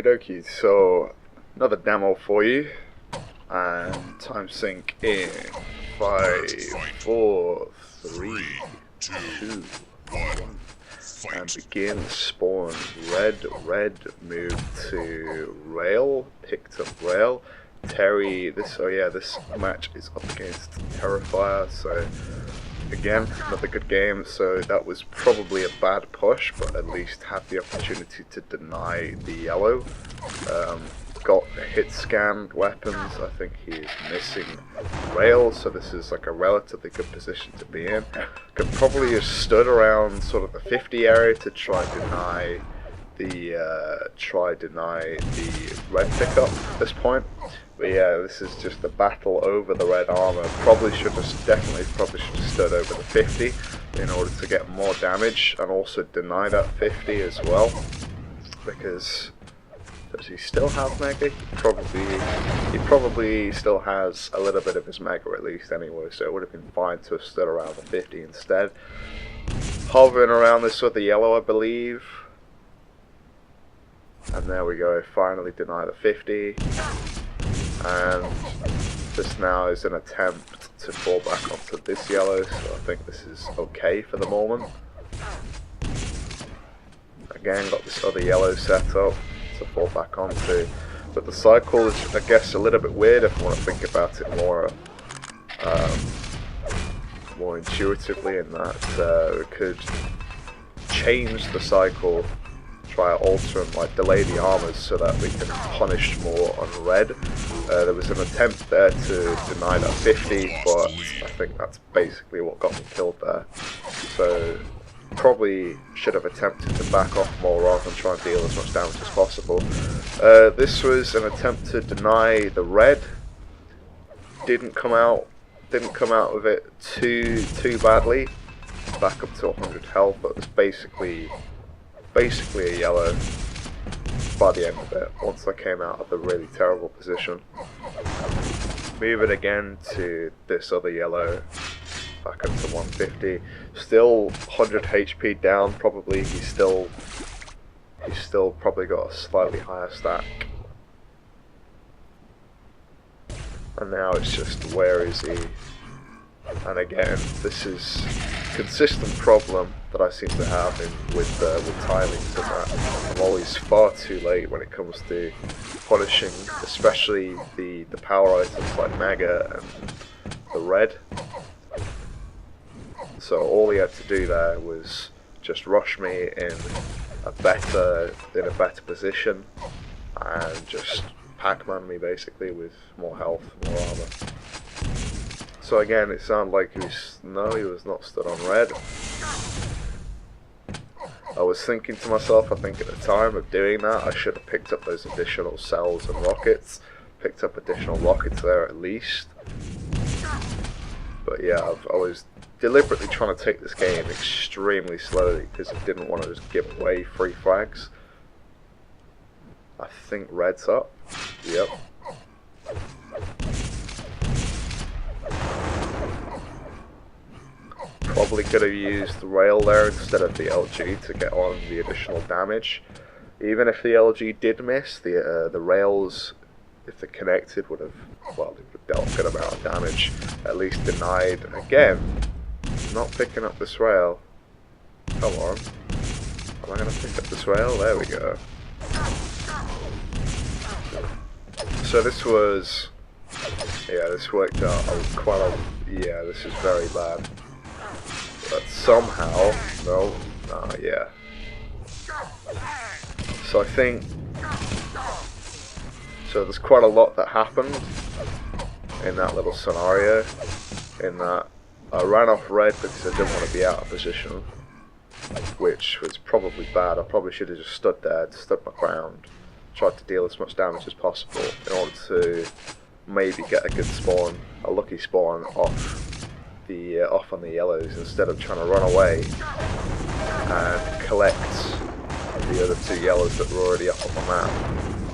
Okie so another demo for you, and time sync in 5, 4, 3, 2, 1, and begin spawn. Red moved to rail, picked up rail. Teri, this match is up against Terrifier, so again, another good game. So that was probably a bad push, but at least had the opportunity to deny the yellow. Got hit scanned weapons. I think he is missing rail, so this is like a relatively good position to be in. Could probably have stood around sort of the 50 area to try deny the red pickup at this point. But yeah, this is just a battle over the red armor. Definitely should have stood over the 50 in order to get more damage and also deny that 50 as well. Because does he still have mega? He probably still has a little bit of his mega at least anyway, so it would have been fine to have stood around the 50 instead. Hovering around this with the yellow, I believe. And there we go, finally deny the 50. And this now is an attempt to fall back onto this yellow, so I think this is okay for the moment. Again, got this other yellow set up to fall back onto, but the cycle is, I guess, a little bit weird if you want to think about it more intuitively, in that we could change the cycle, try to alter and like delay the armors so that we can punish more on red. There was an attempt there to deny that 50, but I think that's basically what got me killed there. So probably should have attempted to back off more rather than try and deal as much damage as possible. This was an attempt to deny the red. Didn't come out with it too badly. Back up to 100 health, but it was basically a yellow by the end of it, once I came out of the really terrible position. Move it again to this other yellow, back up to 150. Still 100 HP down probably. He's still probably got a slightly higher stack. And now it's just, where is he? And again, this is a consistent problem that I seem to have with timings, and that I'm always far too late when it comes to punishing, especially the power items like Mega and the red. So all he had to do there was just rush me in a better position and just Pac-Man me basically with more health, more armor. So again, it sounded like he was not stood on red. I was thinking to myself, I think at the time of doing that, I should have picked up those additional cells and rockets. Picked up additional rockets there at least. But yeah, I was deliberately trying to take this game extremely slowly because I didn't want to just give away free frags. I think red's up. Yep. Probably could have used the rail there instead of the LG to get on the additional damage. Even if the LG did miss, the rails, if they're connected, would have dealt a good amount of damage. At least denied. Again, not picking up this rail. Come on. Am I going to pick up this rail? There we go. So this was, yeah, this worked out yeah, this is very bad. But somehow, yeah. So I think, so there's quite a lot that happened in that little scenario, in that I ran off red because I didn't want to be out of position, which was probably bad. I probably should have just stood there, stood my ground, tried to deal as much damage as possible in order to maybe get a good spawn, a lucky spawn off on the yellows, instead of trying to run away and collect the other two yellows that were already up on the map.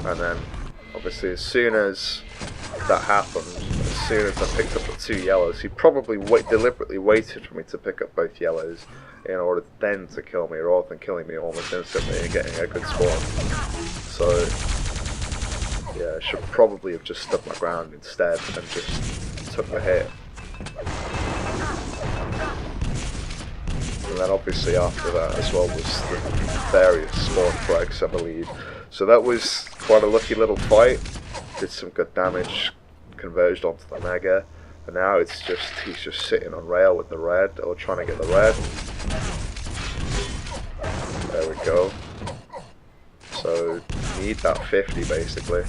And then obviously as soon as that happened, as soon as I picked up the two yellows, he probably deliberately waited for me to pick up both yellows in order then to kill me, rather than killing me almost instantly and getting a good spawn. So should probably have just stood my ground instead and just took the hit. And then obviously after that as well was the various spawn frags, I believe. So that was quite a lucky little fight. Did some good damage, converged onto the mega, and now it's just, he's just sitting on rail with the red, or trying to get the red. There we go. So need that 50 basically.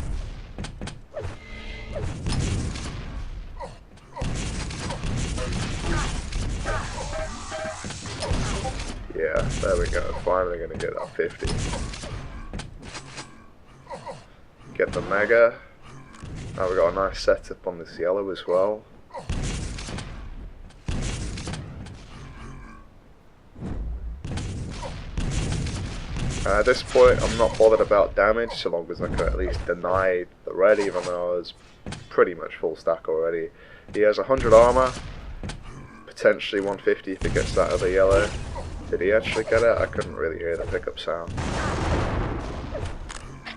Yeah, there we go. Finally gonna get that 50. Get the mega. Now we got a nice setup on this yellow as well. At this point I'm not bothered about damage so long as I can at least deny the red, even though I was pretty much full stack already. He has 100 armor, potentially 150 if he gets that other yellow. Did he actually get it? I couldn't really hear the pickup sound.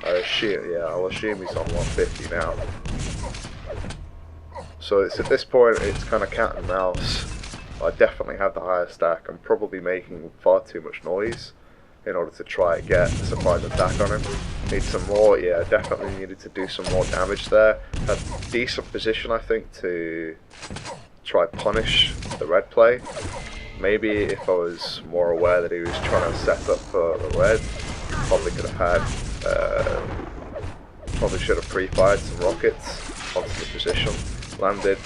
I'll assume he's on 150 now. So it's at this point it's kind of cat and mouse. I definitely have the higher stack. I'm probably making far too much noise in order to try and get a surprise attack on him. Need some more, yeah, definitely needed to do some more damage there. Had decent position I think to try punish the red play. Maybe if I was more aware that he was trying to set up for the red, probably could have had, probably should have pre-fired some rockets onto the position. Landed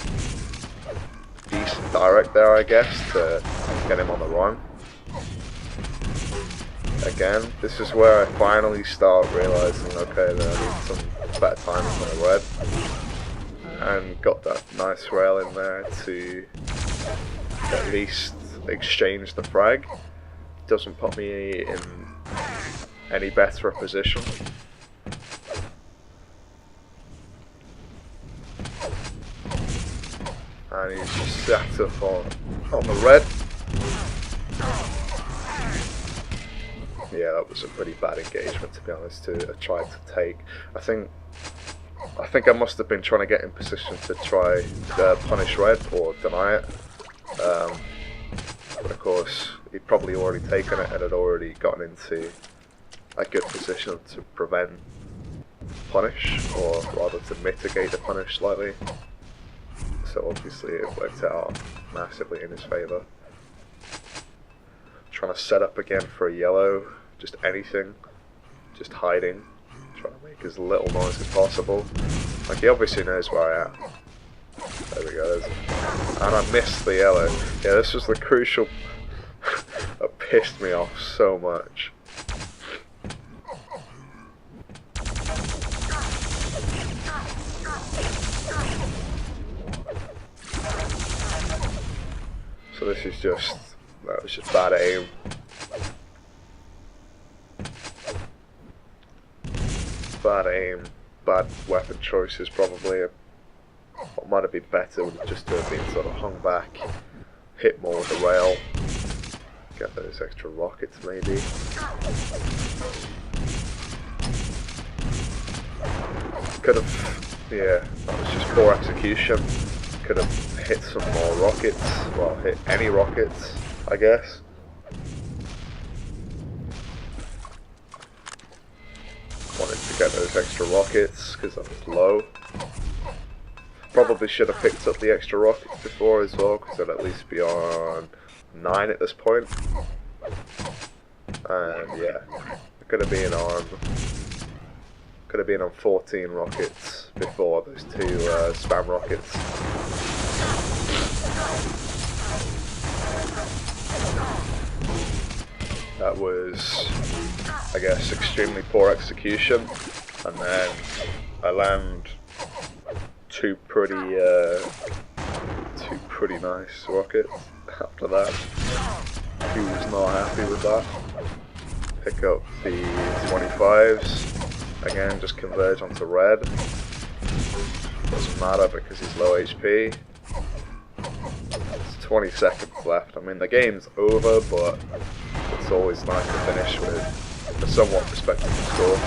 decent direct there I guess to get him on the run. Again, this is where I finally start realising, okay, that I need some better timing on the red. And got that nice rail in there to at least exchange the frag. Doesn't put me in any better a position. And he's just sat up on the red. Yeah, that was a pretty bad engagement to be honest to try to take. I think I must have been trying to get in position to try to punish red or deny it. But of course, he'd probably already taken it and had already gotten into a good position to prevent punish, or rather to mitigate the punish slightly. So obviously it worked out massively in his favour. Trying to set up again for a yellow, just anything, just hiding, trying to make as little noise as possible. Like he obviously knows where I am. There we go, and I missed the yellow. Yeah, this was the crucial, that pissed me off so much. So this is just, that was just bad aim. Bad aim, bad weapon choices probably. What might have been better would just to have been sort of hung back, hit more with the rail, get those extra rockets maybe. Could have, yeah, that was just poor execution. Could have hit some more rockets, well, hit any rockets, I guess. Wanted to get those extra rockets because I was low. Probably should have picked up the extra rockets before as well, because I'd at least be on 9 at this point. And yeah, I could have been on 14 rockets before those 2 spam rockets. That was, I guess, extremely poor execution, and then I land two pretty nice rockets after that. He was not happy with that. Pick up the 25s, again just converge onto red. Doesn't matter because he's low HP. It's 20 seconds left. I mean the game's over, but it's always nice to finish with a somewhat respectable score.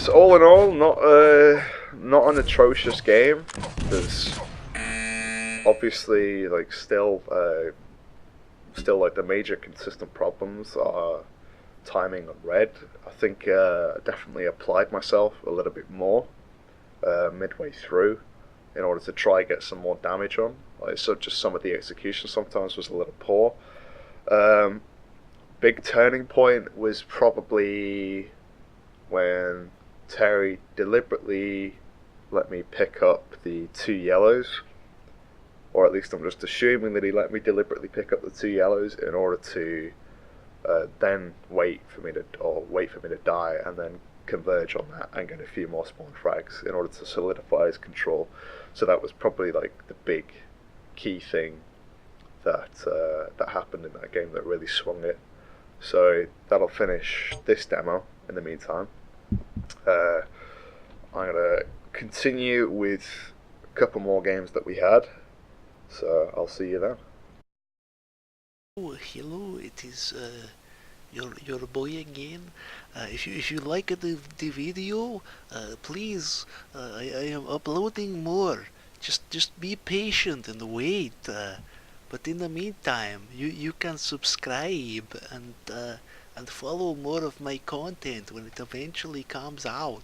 So all in all, not an atrocious game. There's obviously like still like the major consistent problems are timing on red. I think I definitely applied myself a little bit more midway through in order to try get some more damage on. Like, so just some of the execution sometimes was a little poor. Big turning point was probably when Teri deliberately let me pick up the 2 yellows, or at least I'm just assuming that he let me deliberately pick up the 2 yellows in order to then wait for me to die and then converge on that and get a few more spawn frags in order to solidify his control. So that was probably like the big key thing that that happened in that game that really swung it. So that'll finish this demo. In the meantime, I'm gonna continue with a couple more games that we had. So I'll see you then. Oh, hello, it is your boy again. If you like the video, please, I am uploading more. Just be patient and wait. But in the meantime, you can subscribe and follow more of my content when it eventually comes out.